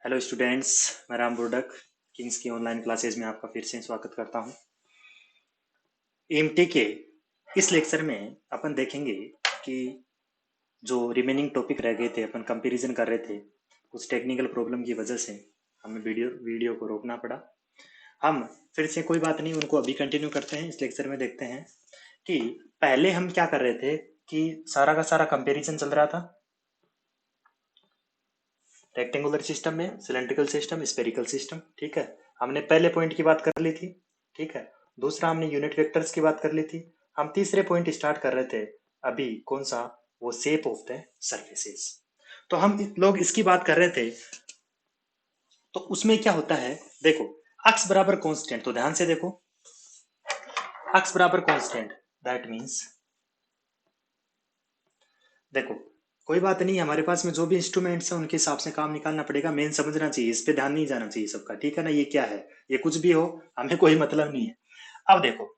Hello students, मैं Ram बुर्डक Kings की online classes में आपका फिर से स्वागत करता हूं। एएमटी के इस लेक्चर में अपन देखेंगे कि जो रिमेनिंग टॉपिक रह गए थे, अपन कंपैरिजन कर रहे थे। कुछ टेक्निकल प्रॉब्लम की वजह से हमें वीडियो को रोकना पड़ा। हम फिर से कोई बात नहीं, उनको अभी कंटिन्यू करते हैं। इस लेक्चर में देखते हैं कि पहले हम क्या कर रहे थे कि सारा का सारा कंपैरिजन चल रहा था रेक्टेंगुलर सिस्टम में, सिलेंड्रिकल सिस्टम, स्फेरिकल सिस्टम। ठीक है, हमने पहले पॉइंट की बात कर ली थी। ठीक है, दूसरा हमने यूनिट वेक्टर्स की बात कर ली थी। हम तीसरे पॉइंट स्टार्ट कर रहे थे अभी, कौन सा? वो शेप ऑफ द सरफेसेस। तो हम लोग इसकी बात कर रहे थे। तो उसमें क्या होता है, देखो, अक्स बराबर कांस्टेंट। तो ध्यान से देखो, अक्स बराबर कांस्टेंट, दैट मीन्स, देखो, कोई बात नहीं, हमारे पास में जो भी इंस्ट्रूमेंट्स हैं उनके हिसाब से काम निकालना पड़ेगा। मेन समझना चाहिए, इस पे ध्यान नहीं जाना चाहिए सबका। ठीक है ना? ये क्या है, ये कुछ भी हो, हमें कोई मतलब नहीं है। अब देखो,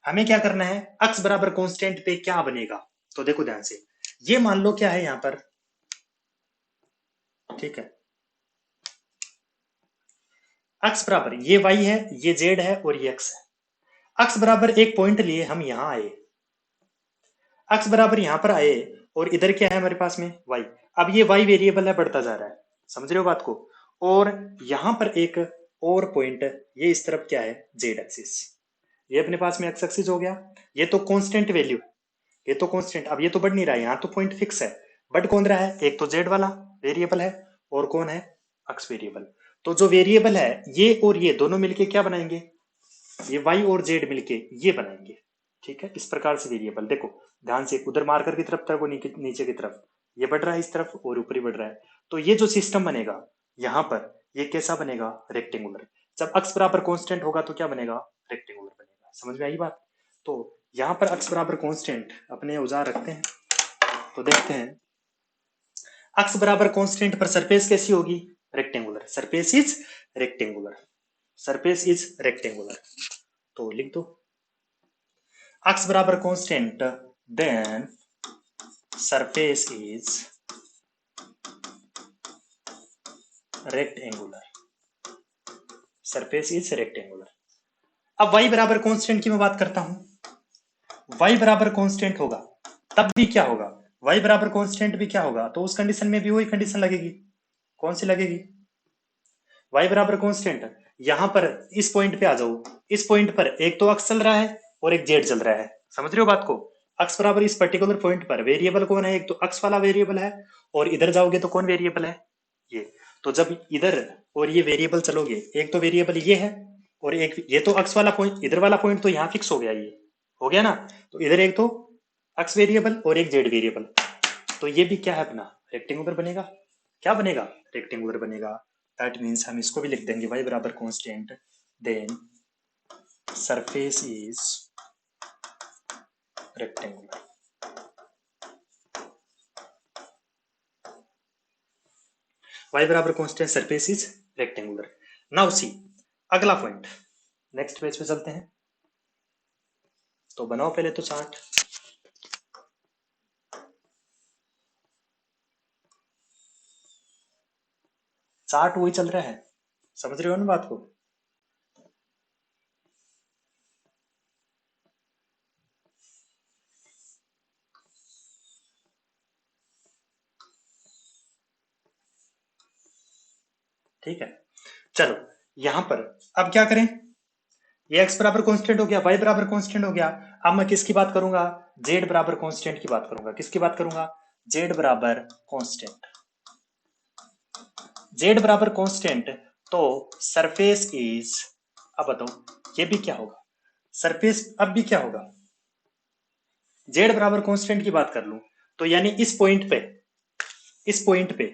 हमें क्या करना है, अक्स बराबर कांस्टेंट पे क्या बनेगा। तो देखो ध्यान से, ये मान लो क्या है यहां पर। ठीक है, अक्स बराबर ये y है, ये z है और ये x है। अक्स बराबर एक पॉइंट लिए हम यहां आए, अक्स बराबर यहां पर आए, और इधर क्या है हमारे पास में y। अब ये y वेरिएबल है, बढ़ता जा रहा है। समझ रहे हो बात को? और यहां पर एक और पॉइंट, ये इस तरफ क्या है, z एक्सिस। ये अपने पास में x एक्सिस हो गया। ये तो कांस्टेंट वैल्यू है, ये तो कांस्टेंट। अब ये तो बढ़ नहीं रहा है, यहाँ तो पॉइंट फिक्स है। बढ़ कौन रहा है? एक तो z वाला वेरिएबल है, और कौन है? x variable. तो जो वेरिएबल है ये और ये दोनों मिलके क्या बनाएंगे, ये y और z मिलके ये बनाएंगे। ठीक है, इस प्रकार से वेरिएबल देखो ध्यान से, उधर मार्कर की तरफ तरफ, नीचे की तरफ ये बढ़ रहा है इस तरफ, और ऊपर ही बढ़ रहा है। तो ये जो सिस्टम बनेगा यहाँ पर, ये कैसा बनेगा? रेक्टेंगुलर। जब x बराबर कांस्टेंट होगा तो क्या बनेगा? रेक्टेंगुलर बनेगा। समझ में आई बात? तो यहाँ पर x बराबर कांस्टेंट अपने औजार रखते हैं, तो देखते हैं x बराबर कांस्टेंट पर सरफेस कैसी होगी? Rectangular. Surface is rectangular, surface is rectangular. तो लिख दो x बराबर constant, then surface is rectangular, surface is rectangular. अब y बराबर कांस्टेंट की मैं बात करता हूं। y बराबर कांस्टेंट होगा तब भी क्या होगा, y बराबर कांस्टेंट भी क्या होगा, तो उस कंडीशन में भी वही कंडीशन लगेगी। कौन सी लगेगी? y बराबर कांस्टेंट। यहां पर इस पॉइंट पे आ जाओ, इस पॉइंट पर एक तो अक्स चल रहा है और एक जेड चल रहा है। समझ रहे हो बात को? अक्स बराबर इस पर्टिकुलर पॉइंट पर वेरिएबल कौन है? एक तो अक्स वाला वेरिएबल है, और इधर जाओगे तो कौन वेरिएबल है? ये। तो जब इधर और ये वेरिएबल चलोगे, एक तो वेरिएबल ये है, और एक ये तो अक्स वाला पॉइंट, इधर वाला पॉइंट तो यहाँ फिक्स हो गया, ये हो गया ना। तो इधर एक तो अक्स वेरिएबल और एक जेड वेरिएबल, तो ये भी क्या है अपना? रेक्टेंगुलर बनेगा। क्या बनेगा? रेक्टेंगुलर बनेगा। दैट मीन्स हम इसको भी लिख देंगे y बराबर constant, then surface is rectangular. y बराबर constant, surface is rectangular. Now see अगला पॉइंट, नेक्स्ट पेज पे चलते हैं। तो बनाओ पहले तो चार्ट। चार्ट वही चल रहा है, समझ रहे हो ना बात को? ठीक है, चलो यहां पर अब क्या करें, ये x बराबर कांस्टेंट हो गया, y बराबर कांस्टेंट हो गया। अब मैं किसकी बात करूंगा? z बराबर कांस्टेंट की बात करूंगा। किसकी बात करूंगा? z बराबर कांस्टेंट। z बराबर कांस्टेंट, तो सरफेस इज, अब बताओ ये भी क्या होगा? सरफेस अब भी क्या होगा? z बराबर कांस्टेंट की बात कर लूं तो यानी इस पॉइंट पे, इस पॉइंट पे,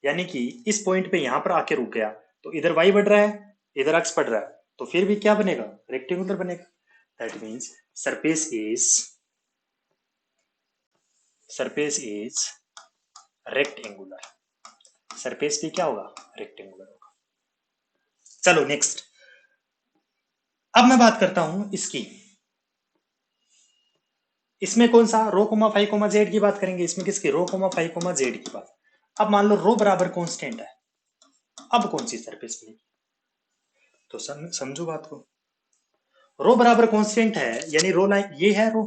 यानी कि इस पॉइंट पे यहां पर आके रुक गया, तो इधर y बढ़ रहा है, इधर x बढ़ रहा है, तो फिर भी क्या बनेगा? रेक्टेंगुलर बनेगा। That means surface is, surface is rectangular. Surface भी क्या होगा? रेक्टेंगुलर होगा। चलो नेक्स्ट, अब मैं बात करता हूं इसकी, इसमें कौन सा? रो कोमा फाइव कोमा जेड की बात करेंगे। इसमें किसकी? रो कोमा फाइव कोमा जेड की बात। अब मान लो रो बराबर कांस्टेंट है, अब कौन सी सरफेस बनेगी? तो समझो बात को। रो बराबर कांस्टेंट है, यानी रो लाइन ये है रो।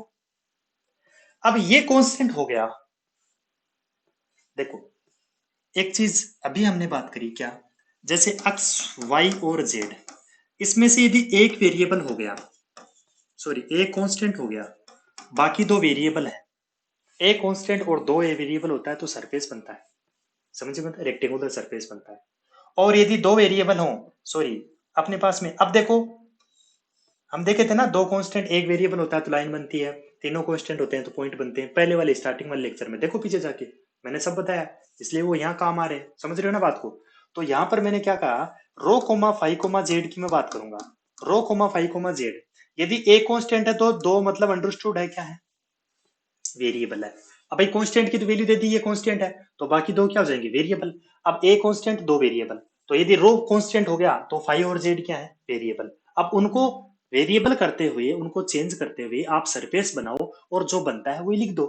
अब ये कांस्टेंट हो गया। देखो एक चीज अभी हमने बात करी क्या, जैसे एक्स वाई और जेड, इसमें से यदि एक वेरिएबल हो गया, सॉरी एक कांस्टेंट हो गया, बाकी दो वेरिएबल है, एक कांस्टेंट और दो ए वेरिएबल होता है तो सरफेस बनता है। समझे मतलब रेक्टेंगुलर सरफेस बनता है। और यदि दो वेरिएबल हो, सॉरी अपने पास में, अब देखो हम देखे थे ना, दो कांस्टेंट एक वेरिएबल होता है तो लाइन बनती है, तीनों कांस्टेंट होते हैं तो पॉइंट बनते हैं। पहले वाले स्टार्टिंग वाले लेक्चर में देखो पीछे जाके मैंने सब बताया, इसलिए वो यहाँ काम आ रहे हैं। समझ रहे हो ना बात को? तो यहाँ पर मैंने क्या कहा, रो कोमा फाइव कोमा जेड की मैं बात करूंगा। रो कोमा फाइव कोमा जेड, यदि एक कांस्टेंट है तो दो मतलब अंडरस्टूड है क्या है, वेरिएबल है। अब भाई कांस्टेंट की तो वैल्यू दे दी, ये कांस्टेंट है तो बाकी दो क्या हो जाएंगे, वेरिएबल। अब एक कांस्टेंट दो वेरिएबल, तो यदि रो कांस्टेंट हो गया तो फाइव और जेड क्या है, वेरिएबल। अब उनको वेरिएबल करते हुए, उनको चेंज करते हुए आप सरफेस बनाओ और जो बनता है वही लिख दो।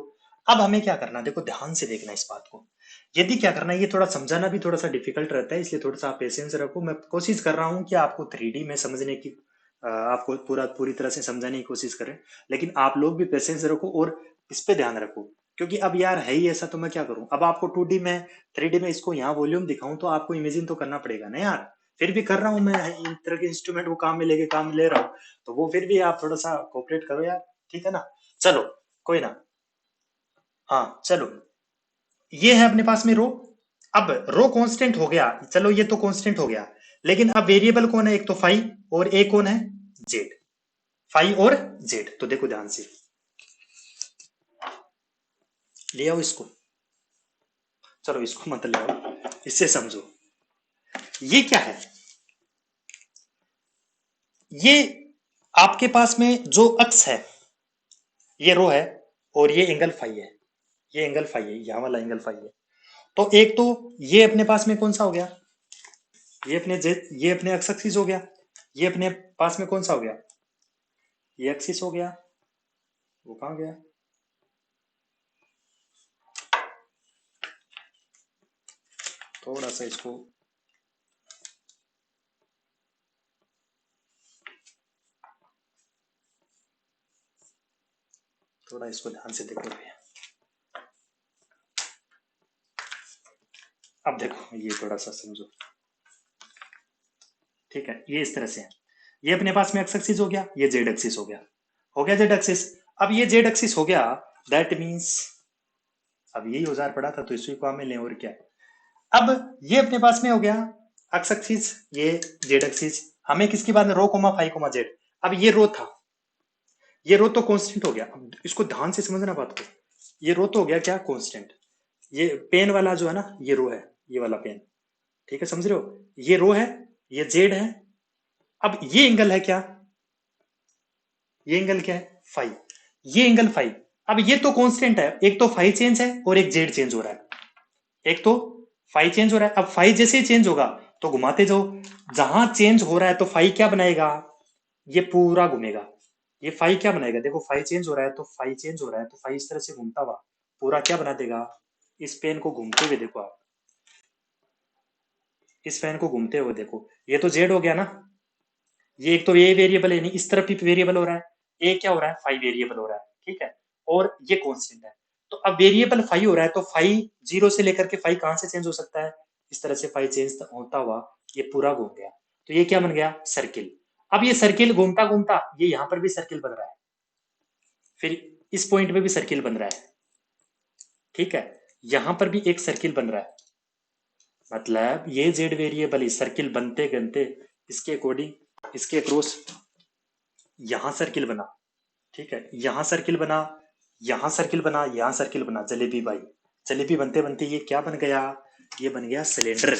अब हमें क्या करना, देखो ध्यान से देखना इस बात को। यदि क्या करना है, ये थोड़ा समझाना भी थोड़ा सा डिफिकल्ट रहता है, इसलिए थोड़ा सा आप पेशेंस रखो। मैं कोशिश कर रहा हूँ कि आपको 3D में समझने की, आपको पूरी तरह से समझाने की कोशिश करें, लेकिन आप लोग भी पेशेंस रखो और इस पे ध्यान रखो। क्योंकि अब यार है ही ऐसा, तो मैं क्या करूं, अब आपको 2D में 3D में इसको यहाँ वॉल्यूम दिखाऊं तो आपको इमेजिन तो करना पड़ेगा ना यार। फिर भी कर रहा हूं मैं, इन तरह के इंस्ट्रूमेंट को काम में लेके काम ले रहा हूँ, तो वो फिर भी आप थोड़ा सा कोऑपरेट करो यार, ठीक है ना? चलो कोई ना, हाँ चलो, ये है अपने पास में रो। अब रो कांस्टेंट हो गया, चलो ये तो कांस्टेंट हो गया, लेकिन अब वेरिएबल कौन है, एक तो फाइव और एक कौन है, जेड। फाइव और जेड, तो देखो ध्यान से ले आओ इसको, चलो इसको मत ले आओ, इससे समझो ये क्या है। ये आपके पास में जो अक्स है, ये रो है, और ये एंगल फाई है, ये एंगल फाई है, यहां वाला एंगल फाई है। तो एक तो ये अपने पास में कौन सा हो गया, ये अपने एक्स एक्सिस हो गया। ये अपने पास में कौन सा हो गया, ये एक्सिस हो गया। वो कहां गया, थोड़ा सा इसको, थोड़ा इसको ध्यान से देखो भैया। अब देखो ये थोड़ा सा समझो, ठीक है, ये इस तरह से है। ये अपने पास में एक्स एक्सिस हो गया, ये जेड एक्सिस हो गया जेड एक्सिस। अब ये जेड एक्सिस हो गया, दैट मीन्स अब यही औजार पड़ा था तो इसी को हमें लें, और क्या। अब ये अपने पास में हो गया एक्स एक्सिस, ये जेड एक्सिस। हमें किसकी बात है, रो कोमा फाइव कोमा जेड। अब ये रो था, ये रो तो कांस्टेंट हो गया। अब इसको ध्यान से समझना बात को, ये रो तो हो गया क्या, कांस्टेंट। ये पेन वाला जो है ना, ये रो है, ये वाला पेन, ठीक है, समझ रहे हो, ये रो है, ये जेड है। अब ये एंगल है क्या, ये एंगल क्या है, फाइव, ये एंगल फाइव। अब ये तो कांस्टेंट है, एक तो फाइव चेंज है और एक जेड चेंज हो रहा है, एक तो फाइव चेंज हो रहा है। अब फाइव जैसे ही चेंज होगा तो घुमाते जाओ, जहां चेंज हो रहा है तो फाइव क्या बनाएगा, ये पूरा घूमेगा। ये फाइव क्या बनाएगा, देखो फाइव चेंज हो रहा है तो फाइव चेंज हो रहा है तो फाइव इस तरह से घूमता हुआ पूरा क्या बना देगा, इस पेन को घूमते हुए देखो आप, इस पेन को घूमते हुए देखो, ये तो जेड हो गया ना, ये एक तो ये वेरिएबल है नहीं, इस तरफ भी वेरिएबल हो रहा है, ये क्या हो रहा है, फाइव वेरिएबल हो रहा है, ठीक है, और ये कांस्टेंट है। तो अब वेरिएबल फाइव हो रहा है तो फाइव जीरो से लेकर के फाइव कहां से चेंज हो सकता है, इस तरह से फाइव चेंज होता हुआ ये पूरा घूम गया, तो ये क्या बन गया, सर्किल। अब ये सर्किल घूमता घूमता ये यहां पर भी सर्किल बन रहा है, फिर इस पॉइंट पे भी सर्किल बन रहा है, ठीक है, यहां पर भी एक सर्किल बन रहा है। मतलब ये जेड वेरिएबल इस सर्किल बनते बनते इसके अकॉर्डिंग, इसके अक्रॉस यहां सर्किल बना, ठीक है, यहां सर्किल बना, यहां सर्किल बना, यहां सर्किल बना, जलेबी भाई, जलेबी बनते बनते ये क्या बन गया, ये बन गया सिलेंडर।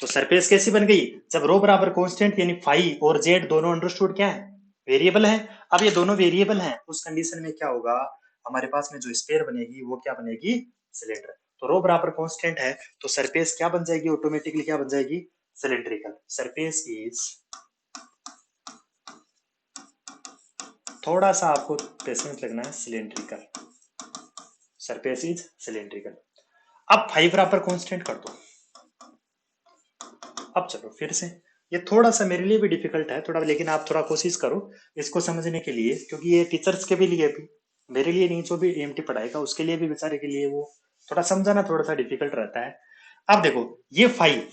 तो सरफेस कैसी बन गई, जब रो बराबर कांस्टेंट यानी फाइव और जेड दोनों अंडरस्टूड क्या है, वेरिएबल है। अब ये दोनों वेरिएबल हैं, उस कंडीशन में क्या होगा, हमारे पास में जो स्फीयर बनेगी वो क्या बनेगी, सिलेंडर। तो रो बराबर कांस्टेंट है तो सरफेस क्या बन जाएगी, ऑटोमेटिकली क्या बन जाएगी, सिलेंड्रिकल। सरफेस इज, थोड़ा सा आपको पेशेंस लगना है, सिलेंड्रिकल, सरफेस इज सिलेंड्रिकल। अब फाइव बराबर कांस्टेंट कर दो, अब चलो फिर से, ये थोड़ा सा मेरे लिए भी डिफिकल्ट है थोड़ा, लेकिन आप थोड़ा कोशिश करो इसको समझने के लिए, क्योंकि ये टीचर्स के भी लिए भी, मेरे लिए नहीं, जो भी एएमटी पढ़ाएगा उसके लिए भी, बेचारे के लिए वो थोड़ा समझाना थोड़ा सा डिफिकल्ट रहता है। अब देखो ये फाइव,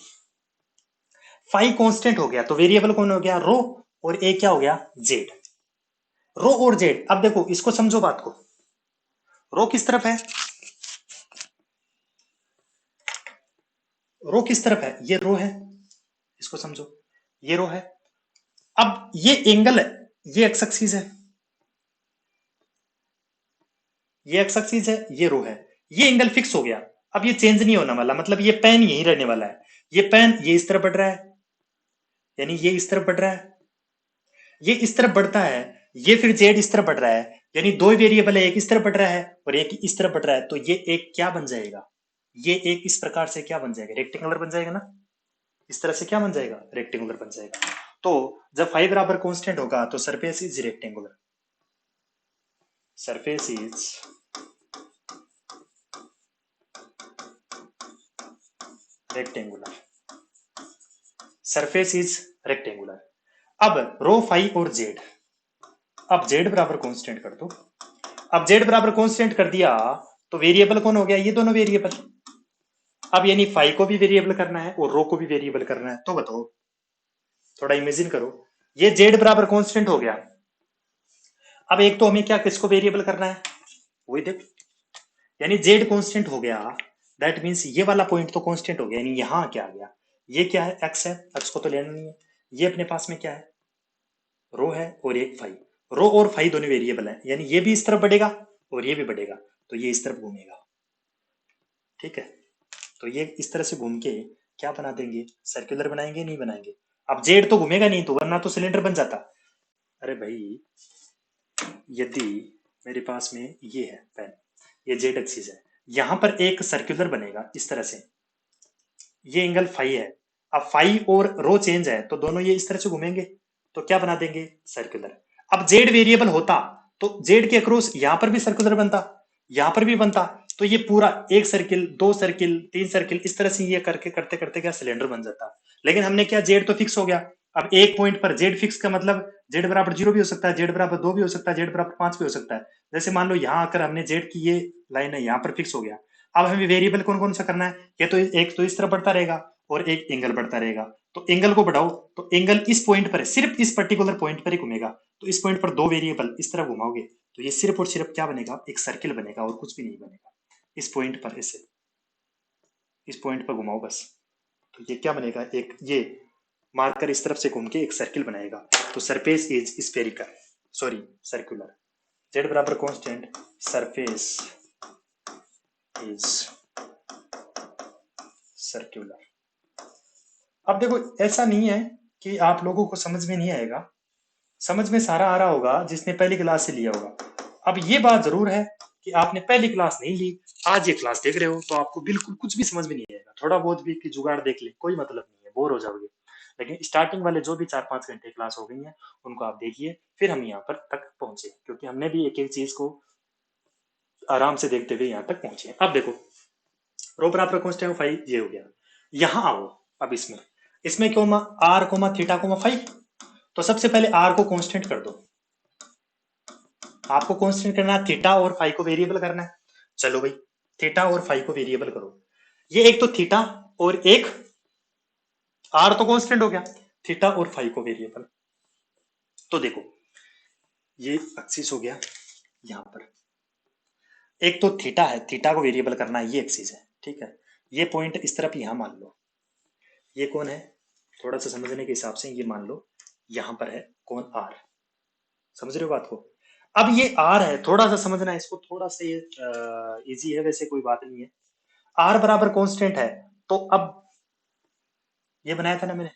फाइव कांस्टेंट हो गया तो वेरिएबल कौन हो गया, रो, और ए क्या हो गया, जेड। रो और जेड, अब देखो इसको समझो बात को, रो किस तरफ है, रो किस तरफ है, ये रो है, इसको समझो, ये रो है। अब ये एंगल है, ये एक्स एक्सिस है, ये एक्स एक्सिस है, ये रो है, ये एंगल फिक्स हो गया। अब ये चेंज नहीं होने वाला, मतलब ये पेन यहीं रहने वाला है। ये पेन ये इस तरफ बढ़ रहा है, यानी ये इस तरफ बढ़ रहा है, ये इस तरफ बढ़ता है, ये फिर जेड इस तरफ बढ़ रहा है, यानी दो वेरिएबल है, एक इस तरफ बढ़ रहा है और एक इस तरफ बढ़ रहा है, तो ये एक क्या बन जाएगा, ये एक इस प्रकार से क्या बन जाएगा, रेक्टेंगुलर बन जाएगा ना, इस तरह से क्या बन जाएगा, रेक्टेंगुलर बन जाएगा। तो जब फाइव बराबर कांस्टेंट होगा तो surface is rectangular, surface is rectangular, surface is rectangular. अब रो फाइव और जेड, अब जेड बराबर कांस्टेंट कर दो, अब जेड बराबर कांस्टेंट कर दिया तो वेरिएबल कौन हो गया, ये दोनों वेरिएबल। अब यानी फाइव को भी वेरिएबल करना है और रो को भी वेरिएबल करना है, तो बताओ, थोड़ा इमेजिन करो, ये जेड बराबर कांस्टेंट हो गया। अब एक तो हमें क्या किसको वेरिएबल करना है, वही देख, यानी जेड कांस्टेंट हो गया, दैट मींस ये वाला पॉइंट तो कांस्टेंट हो गया, यानी यहां क्या आ गया, ये क्या है, एक्स है, एक्स को तो लेना नहीं है, ये अपने पास में क्या है, रो है, और एक फाइव, रो और फाइव दोनों वेरिएबल है, यानी ये भी इस तरफ बढ़ेगा और ये भी बढ़ेगा, तो ये इस तरफ घूमेगा, ठीक है। तो ये इस तरह से घूम के क्या बना देंगे, सर्कुलर बनाएंगे, नहीं बनाएंगे। अब जेड तो घूमेगा नहीं, तो वरना तो सिलेंडर बन जाता। अरे भाई, यदि मेरे पास में ये है पेन, ये जेड एक्सिस है, यहां पर एक सर्कुलर बनेगा इस तरह से, ये एंगल फाइव है, अब फाइव और रो चेंज है तो दोनों ये इस तरह से घूमेंगे, तो क्या बना देंगे, सर्कुलर। अब जेड वेरिएबल होता तो जेड के अक्रॉस यहां पर भी सर्कुलर बनता, यहां पर भी बनता, तो ये पूरा एक सर्किल, दो सर्किल, तीन सर्किल, इस तरह से ये करके करते करते क्या सिलेंडर बन जाता। लेकिन हमने क्या, जेड तो फिक्स हो गया, अब एक पॉइंट पर जेड फिक्स का मतलब जेड बराबर जीरो भी हो सकता है, जेड बराबर दो भी हो सकता है, जेड बराबर पांच भी हो सकता है। जैसे मान लो यहाँ आकर हमने जेड की ये लाइन है यहाँ पर फिक्स हो गया, अब हमें वेरिएबल कौन कौन सा करना है, ये तो एक तो इस तरह बढ़ता रहेगा और एक एंगल बढ़ता रहेगा, तो एंगल को बढ़ाओ, तो एंगल इस पॉइंट पर है, सिर्फ इस पर्टिकुलर पॉइंट पर ही घूमेगा, तो इस पॉइंट पर दो वेरिएबल इस तरह घुमाओगे तो ये सिर्फ और सिर्फ क्या बनेगा, एक सर्किल बनेगा और कुछ भी नहीं बनेगा। इस पॉइंट पर ऐसे, इस पॉइंट पर घुमाओ बस, तो ये क्या बनेगा, एक ये मार्कर इस तरफ से घूम के एक सर्किल बनाएगा, तो surface is spherical, sorry circular, Z बराबर कांस्टेंट, सरफेस इज सर्कुलर। अब देखो ऐसा नहीं है कि आप लोगों को समझ में नहीं आएगा, समझ में सारा आ रहा होगा जिसने पहली क्लास से लिया होगा। अब ये बात जरूर है कि आपने पहली क्लास नहीं ली, आज ये क्लास देख रहे हो तो आपको बिल्कुल कुछ भी समझ में नहीं आएगा, थोड़ा बहुत भी कि जुगाड़ देख ले कोई मतलब नहीं है, बोर हो जाओगे। लेकिन स्टार्टिंग वाले जो भी 4-5 घंटे क्लास हो गई है उनको आप देखिए, फिर हम यहाँ पर तक पहुंचे, क्योंकि हमने भी एक एक चीज को आराम से देखते हुए यहाँ तक पहुंचे। अब देखो रो बराबर कांस्टेंट फाइव ये हो गया, यहाँ आओ, अब इसमें, इसमें क्यों R comma theta comma phi, तो सबसे पहले आर को कांस्टेंट कर दो, आपको कांस्टेंट करना है, थीटा और फाइव को वेरिएबल करना है। चलो भाई थीटा और फाइव को वेरिएबल करो, ये एक तो थीटा और एक आर तो कांस्टेंट हो गया, थीटा और फाइव को वेरिएबल। तो देखो ये एक्सिस हो गया, यहां पर एक तो थीटा है, थीटा को वेरिएबल करना है, ये एक्सिस है, ठीक है। ये पॉइंट इस तरफ यहां मान लो, ये कौन है, थोड़ा सा समझने के हिसाब से ये मान लो यहां पर है कौन, आर, समझ रहे हो बात को। अब ये आर है, थोड़ा सा समझना है इसको, थोड़ा सा ये इजी है, वैसे कोई बात नहीं है। आर बराबर कांस्टेंट है, तो अब ये बनाया था ना मैंने,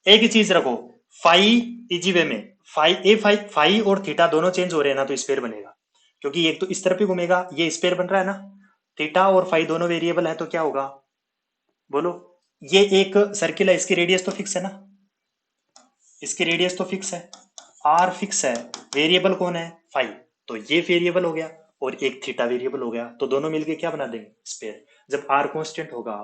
एक ही चीज रखो, फाइव इजी वे में, फाइव और थीटा दोनों चेंज हो रहे हैं ना, तो स्पेयर बनेगा, क्योंकि एक तो इस तरफ ही घूमेगा, ये स्पेयर बन रहा है ना, थीटा और फाइव दोनों वेरिएबल है, तो क्या होगा बोलो, ये एक सर्किल है, इसकी रेडियस तो फिक्स है ना, इसकी रेडियस तो फिक्स है, आर फिक्स है, वेरिएबल कौन है, फाइव, तो ये वेरिएबल हो गया और एक थीटा वेरिएबल हो गया, तो दोनों मिलके क्या बना देंगे, स्पेयर। जब आर कांस्टेंट होगा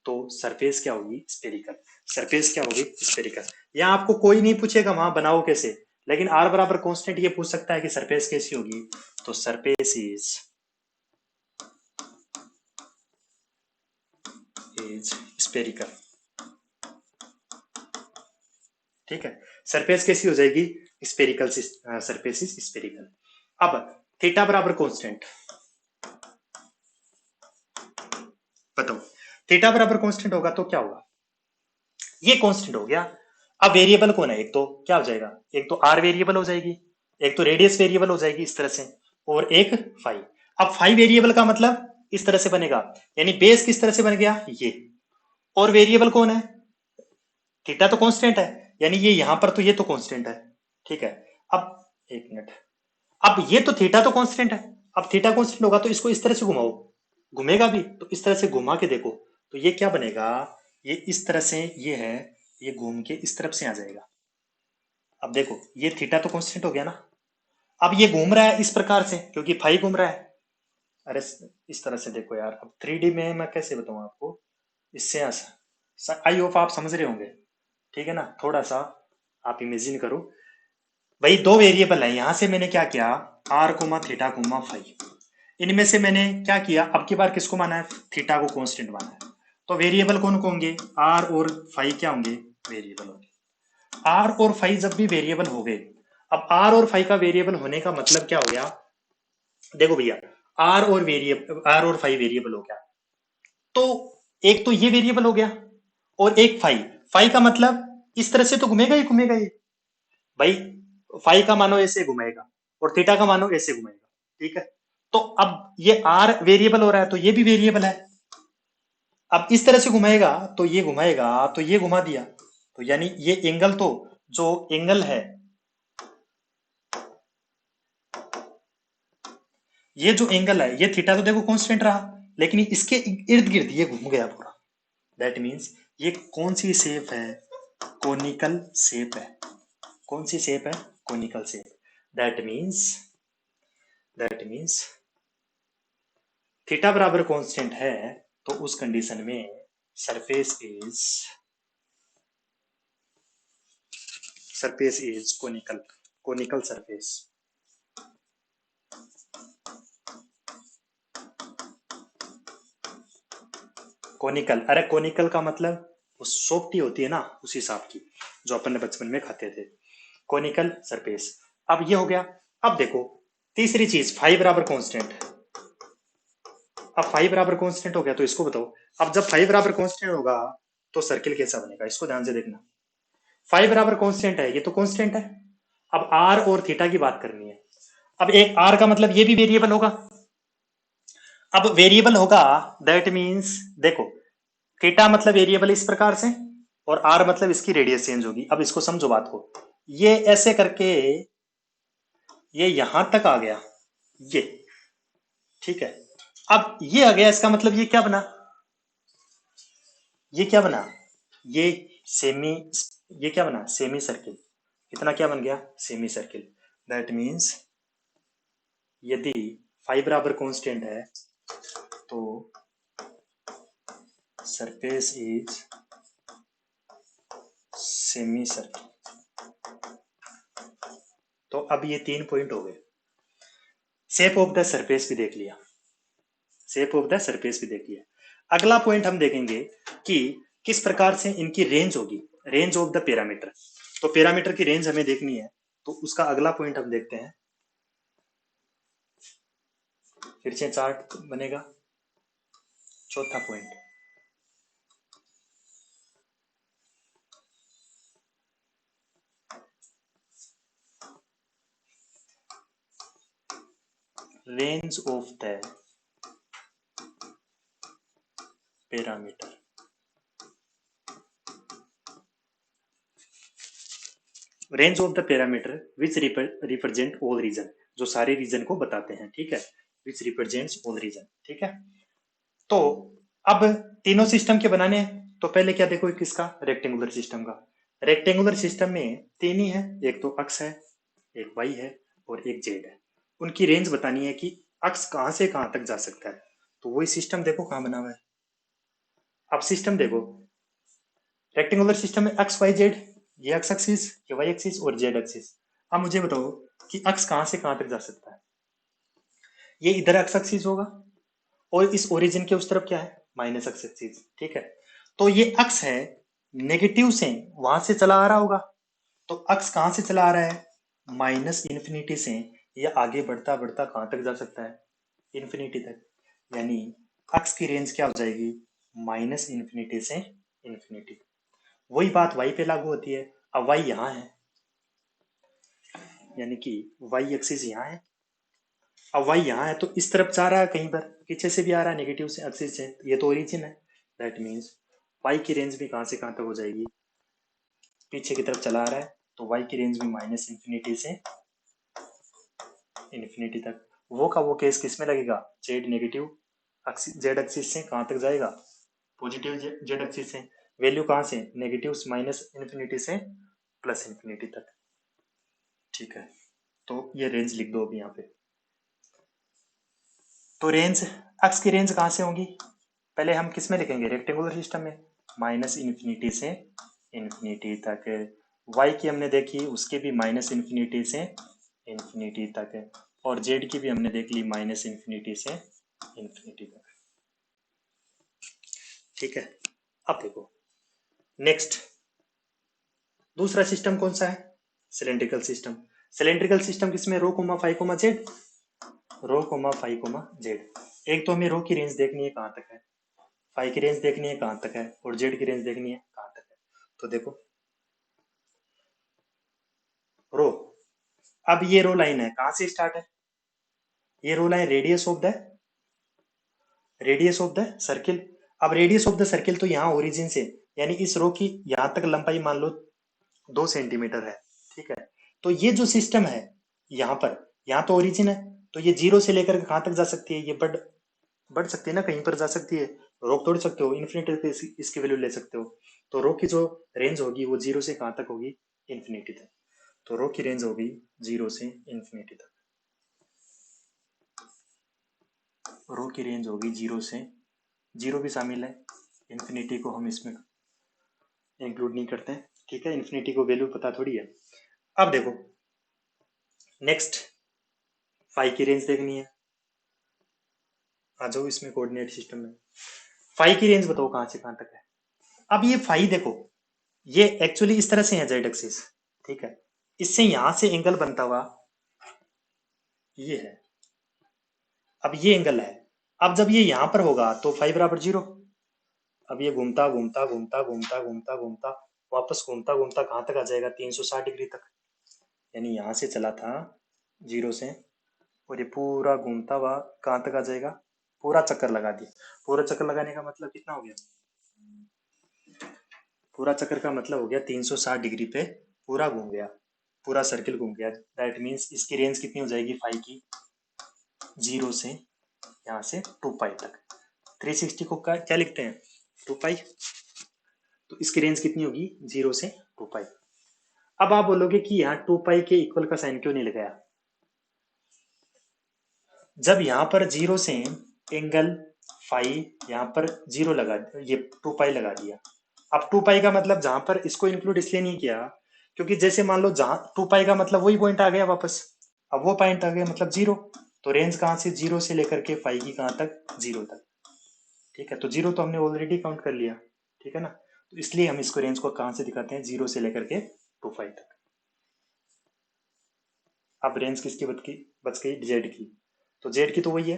तो सरफेस क्या होगी, स्फेरिकल। सरफेस क्या होगी, स्फेरिकल। यहाँ आपको कोई नहीं पूछेगा वहां बनाओ कैसे, लेकिन आर बराबर कांस्टेंट ये पूछ सकता है कि सरफेस कैसी होगी, तो सरफेस इज स्फेरिकल। ठीक है, सरफेस कैसी हो जाएगी, स्फेरिकल। Surface is spherical. अब थीटा बराबर कांस्टेंट, बताओ थीटा बराबर कांस्टेंट होगा तो क्या होगा, ये कांस्टेंट हो गया। अब वेरिएबल कौन है, एक तो क्या हो जाएगा, एक तो आर वेरिएबल हो जाएगी, एक तो रेडियस वेरिएबल हो जाएगी इस तरह से, और एक फाई। अब फाई वेरिएबल का मतलब इस तरह से बनेगा, यानी बेस किस तरह से बन गया ये, और वेरिएबल कौन है, थीटा तो कांस्टेंट है, यानी ये यहां पर तो ये तो कांस्टेंट है। ठीक है, अब एक मिनट, अब ये तो थीटा तो कांस्टेंट है, अब थीटा कांस्टेंट होगा तो इसको इस तरह से घुमाओ, घूमेगा भी, तो इस तरह से घुमा के देखो, तो ये क्या बनेगा, ये इस तरह से ये है, ये घूम के इस तरफ से आ जाएगा। अब देखो ये थीटा तो कांस्टेंट हो गया ना, अब ये घूम रहा है इस प्रकार से क्योंकि फाई घूम रहा है। अरे इस तरह से देखो यार, अब 3D में मैं कैसे बताऊं आपको, इससे आई होप आप समझ रहे होंगे। ठीक है ना, थोड़ा सा आप इमेजिन करो, भाई दो वेरिएबल है, यहां से मैंने क्या किया, R comma theta comma phi, इनमें से मैंने क्या किया, अब की बार किसको माना है, थीटा को कांस्टेंट माना है, तो वेरिएबल कौन को होंगे, आर और फाइव क्या होंगे, वेरिएबल होंगे। आर और फाइव जब भी वेरिएबल हो गए, अब आर और फाइव का वेरिएबल होने का मतलब क्या हो गया, देखो भैया, आर और फाइव वेरिएबल हो गया, तो एक तो ये वेरिएबल हो गया, और एक फाइव, फाइव का मतलब इस तरह से तो घूमेगा ही घूमेगा ये, भाई फाइव का मानो ऐसे घुमाएगा और थीटा का मानो ऐसे घुमाएगा। ठीक है, तो अब ये आर वेरिएबल हो रहा है तो ये भी वेरिएबल है, अब इस तरह से घुमाएगा तो ये घुमाएगा, तो ये घुमा दिया, तो यानी ये एंगल तो, जो एंगल है, ये जो एंगल है ये थीटा तो देखो कांस्टेंट रहा, लेकिन इसके इर्द गिर्द ये घूम गया पूरा, दैट मीन्स ये कौन सी शेप है, कोनिकल शेप है। कौन सी शेप है, conical shape. That means theta बराबर कांस्टेंट है, तो उस कंडीशन में surface is conical, conical surface. Conical, अरे कोनिकल का मतलब वो सोपटी होती है ना उस हिसाब की, जो अपन ने बचपन में खाते थे, कोनिकल सरफेस। अब ये हो गया। अब देखो तीसरी चीज, फाइव बराबर कांस्टेंट। अब फाइव बराबर कांस्टेंट हो गया तो इसको बताओ, अब जब फाइव बराबर कांस्टेंट होगा तो सर्किल कैसा बनेगा, इसको ध्यान से देखना। फाइव बराबर कांस्टेंट है, ये तो कांस्टेंट है, अब आर और थीटा की बात करनी है, अब एक आर का मतलब ये भी वेरिएबल होगा, अब वेरिएबल होगा दैट मीन्स देखो, थीटा मतलब वेरिएबल इस प्रकार से, और आर मतलब इसकी रेडियस चेंज होगी। अब इसको समझो बात को, ये ऐसे करके ये यहां तक आ गया, ये, ठीक है, अब ये आ गया, इसका मतलब ये क्या बना, ये क्या बना, ये सेमी, ये क्या बना, सेमी सर्किल। इतना क्या बन गया, सेमी सर्किल। दैट मीन्स यदि फाइव बराबर कांस्टेंट है तो सरफेस इज सेमी सर्किल। तो अब ये 3 पॉइंट हो गए, शेप ऑफ द सरफेस भी देख लिया, शेप ऑफ द सरफेस भी देख लिया। अगला पॉइंट हम देखेंगे कि किस प्रकार से इनकी रेंज होगी, रेंज ऑफ द पैरामीटर। तो पैरामीटर की रेंज हमें देखनी है, तो उसका अगला पॉइंट हम देखते हैं, फिर से चार्ट बनेगा। चौथा point, range of the parameter. Range of the parameter which represent all region, जो सारे रीजन को बताते हैं। ठीक है, विच रिप्रेजेंट्स ऑल रीजन। ठीक है, तो अब तीनों सिस्टम के बनाने हैं, तो पहले क्या देखो किसका, रेक्टेंगुलर सिस्टम का। रेक्टेंगुलर सिस्टम में तीन ही है, एक तो अक्स है, एक वाई है, और एक जेड है। उनकी रेंज बतानी है कि अक्स कहां से कहां तक जा सकता है, तो वही सिस्टम देखो कहां बना हुआ है, अब सिस्टम देखो, रेक्टेंगुलर सिस्टम में एक्स वाई जेड, ये एक्स एक्सिस, ये वाई एक्सिस और जेड एक्सिस। अब मुझे बताओ कि एक्स कहां से कहां तक जा सकता है। ये इधर एक्स एक्सिस होगा और इस ओरिजिन के उस तरफ क्या है, माइनस एक्स एक्सिस, ठीक है। तो ये अक्स है, नेगेटिव से वहां से चला आ रहा होगा। तो अक्स कहां से चला आ रहा है, माइनस इन्फिनिटी से। ये आगे बढ़ता बढ़ता कहां तक जा सकता है, इन्फिनिटी तक। यानी अक्स की रेंज क्या हो जाएगी, माइनस इन्फिनिटी से इन्फिनिटी। वही बात वाई पे लागू होती है। अब वाई यहाँ है, यानी कि वाई एक्सिस यहाँ है। अब वाई यहाँ है तो इस तरफ जा रहा है, कहीं पर पीछे से भी आ रहा है नेगेटिव से एक्सिस से, ये तो ओरिजिन है। दैट मीन्स वाई की रेंज भी कहाँ से कहाँ तक हो जाएगी, पीछे की तरफ चला आ रहा है तो वाई की रेंज भी माइनस इन्फिनिटी से इन्फिनिटी तक। वो का वो केस किस में लगेगा, जेड नेगेटिव जेड एक्सिस से कहाँ तक जाएगा, पॉजिटिव जेड एक्सिस से। वैल्यू कहाँ से, नेगेटिव माइनस इन्फिनिटी से प्लस इन्फिनिटी तक, ठीक है। तो ये रेंज लिख दो अभी यहाँ पे। तो रेंज, एक्स की रेंज कहाँ से होंगी, पहले हम किस में लिखेंगे, रेक्टेंगुलर सिस्टम में, माइनस इन्फिनिटी से इन्फिनिटी तक। वाई की हमने देखी, उसके भी माइनस इन्फिनिटी से इन्फिनिटी तक। और जेड की भी हमने देख ली, माइनस इन्फिनिटी से इन्फिनिटी तक, ठीक है। अब देखो नेक्स्ट, दूसरा सिस्टम कौन सा है, सिलेंड्रिकल सिस्टम। सिलेंड्रिकल सिस्टम किसमें, रो कोमा फाई कोमा जेड, रो कोमा फाई कोमा जेड। एक तो हमें रो की रेंज देखनी है कहाँ तक है, फाई की रेंज देखनी है कहाँ तक है, और जेड की रेंज देखनी है कहाँ तक है। तो देखो रो, अब ये रो लाइन है कहाँ से स्टार्ट है, ये रो line radius of the circle. अब रेडियस ऑफ द सर्किल तो यहाँ ओरिजिन से, यानी इस रो की यहाँ तक लंबाई मान लो 2 सेंटीमीटर है, ठीक है। तो ये जो सिस्टम है यहाँ पर, यहाँ तो ओरिजिन है, तो ये जीरो से लेकर कहाँ तक जा सकती है, ये बढ़ बढ़ सकती है ना, कहीं पर जा सकती है, रोक तोड़ सकते हो, इन्फिनिटी पे इसकी वैल्यू ले सकते हो। तो रो की जो रेंज होगी वो जीरो से कहाँ तक होगी, इन्फिनिटी तक। तो रो की रेंज होगी जीरो से इन्फिनिटी तक, रो की रेंज होगी जीरो से, जीरो भी शामिल है, इन्फिनिटी को हम इसमें इंक्लूड नहीं करते हैं, ठीक है, इन्फिनिटी को वैल्यू पता थोड़ी है। अब देखो नेक्स्ट, फाई की रेंज देखनी है, आ जाओ इसमें कोऑर्डिनेट सिस्टम में। फाई की रेंज बताओ कहां से कहां तक है। अब ये फाई देखो, ये एक्चुअली इस तरह से है जेड एक्सिस, ठीक है। इससे यहां से एंगल बनता हुआ ये है, अब ये एंगल है। अब जब ये यहां पर होगा तो फाई बराबर जीरो। अब ये घूमता घूमता घूमता घूमता घूमता घूमता वापस घूमता घूमता कहां तक आ जाएगा, 360 डिग्री तक। यानी यहां से चला था जीरो से, और ये पूरा घूमता हुआ कहां तक आ जाएगा, पूरा चक्कर लगा दिया। पूरा चक्कर लगाने का मतलब कितना हो गया, पूरा चक्कर का मतलब हो गया 360 डिग्री पे पूरा घूम गया, पूरा सर्किल घूम गया। दैट मीन्स इसकी रेंज कितनी हो जाएगी फाई की, जीरो से यहाँ से 2 पाई तक। 360 को क्या लिखते हैं, 2 पाई। तो इसकी रेंज कितनी होगी, जीरो से 2 पाई। अब आप बोलोगे कि यहाँ 2 पाई के इक्वल का साइन क्यों नहीं लगाया, जब यहाँ पर जीरो से एंगल फाई, यहाँ पर जीरो लगा, ये 2 पाई लगा दिया। अब 2 पाई का मतलब जहां पर इसको इंक्लूड इसलिए नहीं किया क्योंकि जैसे मान लो जहां 2 पाई का मतलब वही पॉइंट आ गया वापस, अब वो पॉइंट आ गया मतलब जीरो। तो रेंज कहां से, जीरो से लेकर के फाई की कहां तक, जीरो तक, ठीक है। तो जीरो तो हमने ऑलरेडी काउंट कर लिया, ठीक है ना। तो इसलिए हम इसको रेंज को कहां से दिखाते हैं, जीरो से लेकर के 2 पाई तक। अब रेंज किसकी बच गई, जेड की। तो जेड की तो वही है,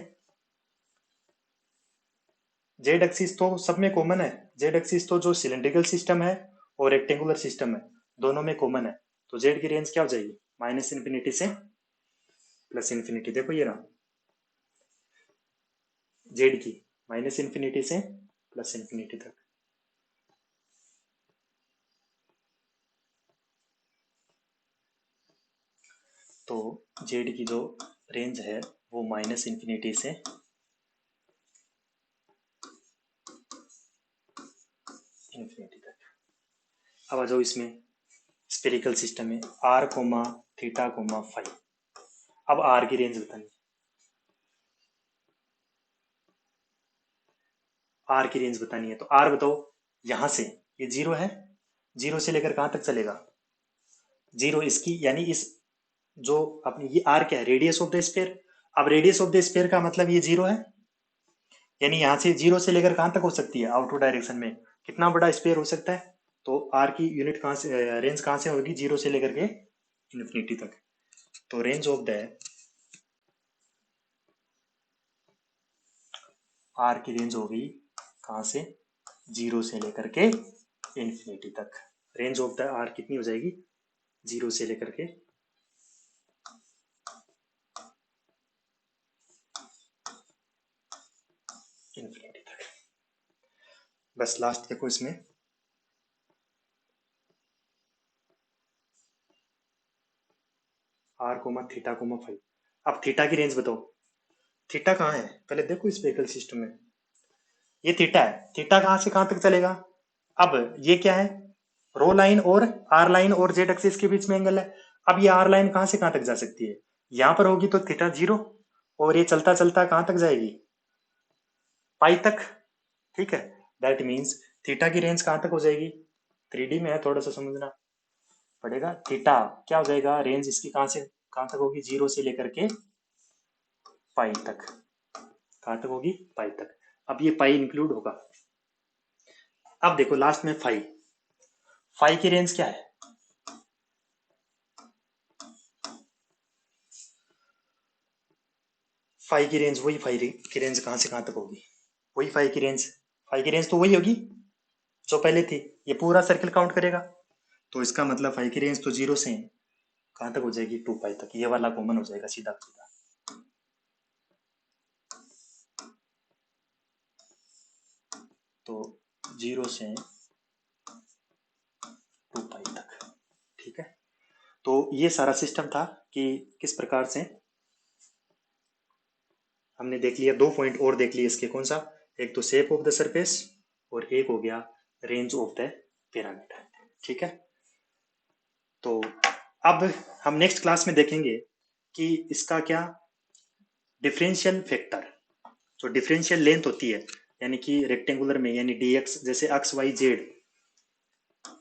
जेड एक्सिस तो सब में कॉमन है। जेड एक्सिस तो जो सिलेंड्रिकल सिस्टम है और रेक्टेंगुलर सिस्टम है दोनों में कॉमन है। तो जेड की रेंज क्या हो जाएगी, माइनस इन्फिनिटी से प्लस इन्फिनिटी। देखो ये रहा जेड की, माइनस इन्फिनिटी से प्लस इन्फिनिटी तक। तो जेड की जो रेंज है वो माइनस इन्फिनिटी से इन्फिनिटी तक। अब आ जाओ इसमें स्पेरिकल सिस्टम में, R comma theta comma phi. अब आर की रेंज बतानी, आर की रेंज बतानी है। तो आर बताओ, यहां से ये 0 है, 0 से लेकर कहां तक चलेगा? 0 इसकी, यानी इस जो अपनी ये आर क्या है? Radius of the sphere. अब रेडियस ऑफ द स्फीयर का मतलब ये 0 है, यानी यहां से 0 से लेकर कहां तक हो सकती है? आउटवर्ड डायरेक्शन में कितना बड़ा स्फीयर हो सकता है? तो आर की यूनिट कहां से, रेंज कहां से होगी? 0 से लेकर के इन्फिनिटी तक। तो रेंज ऑफ द आर की रेंज होगी कहां से? 0 से लेकर के इन्फिनिटी तक। रेंज ऑफ द आर कितनी हो जाएगी? 0 से लेकर के इन्फिनिटी तक। बस लास्ट देखो इसमें, R comma theta comma phi. अब थीटा की रेंज बताओ, थीटा कहाँ है पहले देखो इस स्पेक्ट्रल सिस्टम में। ये थीटा है, थीटा कहां से कहां तक चलेगा? अब ये क्या है? रो लाइन और आर लाइन और जेड एक्सिस के बीच में एंगल है। अब ये आर लाइन कहां से कहां तक जा सकती है? यहां पर होगी तो थीटा 0, और ये चलता चलता कहां तक जाएगी? पाई तक। ठीक है, दैट मीन्स थीटा की रेंज कहां तक हो जाएगी? 3D में है, थोड़ा सा समझना पड़ेगा। थीटा क्या हो जाएगा? रेंज इसकी कहां से कहां तक होगी? 0 से लेकर के पाई तक। कहां तक होगी? पाई तक। अब ये पाई इंक्लूड होगा। अब देखो लास्ट में फाई, फाई की रेंज क्या है? फाई की रेंज, वही फाई की रेंज कहां से कहां तक होगी? वही फाई की रेंज, फाई की रेंज तो वही होगी जो पहले थी। ये पूरा सर्किल काउंट करेगा, तो इसका मतलब फाई की रेंज तो 0 से कहां तक हो जाएगी? 2 पाई तक। ये वाला कॉमन हो जाएगा सीधा सीधा। तो 0 से 2 पाई तक। ठीक है, तो ये सारा सिस्टम था कि किस प्रकार से हमने देख लिया। 2 पॉइंट और देख लिए इसके, कौन सा? एक तो शेप ऑफ द सरफेस, और एक हो गया रेंज ऑफ द पिरामिड। ठीक है, तो अब हम नेक्स्ट क्लास में देखेंगे कि इसका क्या डिफरेंशियल फैक्टर, जो डिफरेंशियल लेंथ होती है, यानी कि रेक्टेंगुलर में, यानी dx, जैसे अक्स वाई जेड,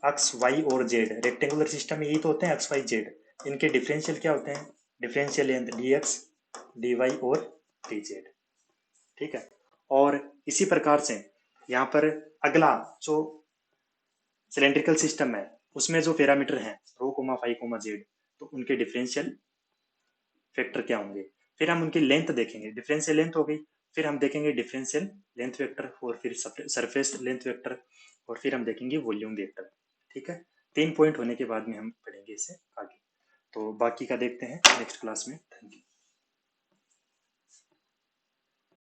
अक्स वाई और जेड रेक्टेंगुलर सिस्टम में यही तो होते हैं, अक्स वाई जेड। इनके डिफरेंशियल क्या होते हैं? डिफरेंशियल लेंथ dx, dy और dz। ठीक है, और इसी प्रकार से यहाँ पर अगला जो सिलेंड्रिकल सिस्टम है, उसमें जो पैरामीटर हैं रो कोमा फाई कोमा जेड, तो उनके डिफरेंशियल फैक्टर क्या होंगे? फिर हम उनकी लेंथ देखेंगे, डिफरेंशियल लेंथ हो गई। फिर हम देखेंगे डिफरेंशियल लेंथ वेक्टर, और फिर सरफेस लेंथ वेक्टर, और फिर हम देखेंगे वॉल्यूम वेक्टर। ठीक है, 3 पॉइंट होने के बाद में हम पढ़ेंगे इसे आगे। तो बाकी का देखते हैं नेक्स्ट क्लास में। Thank you.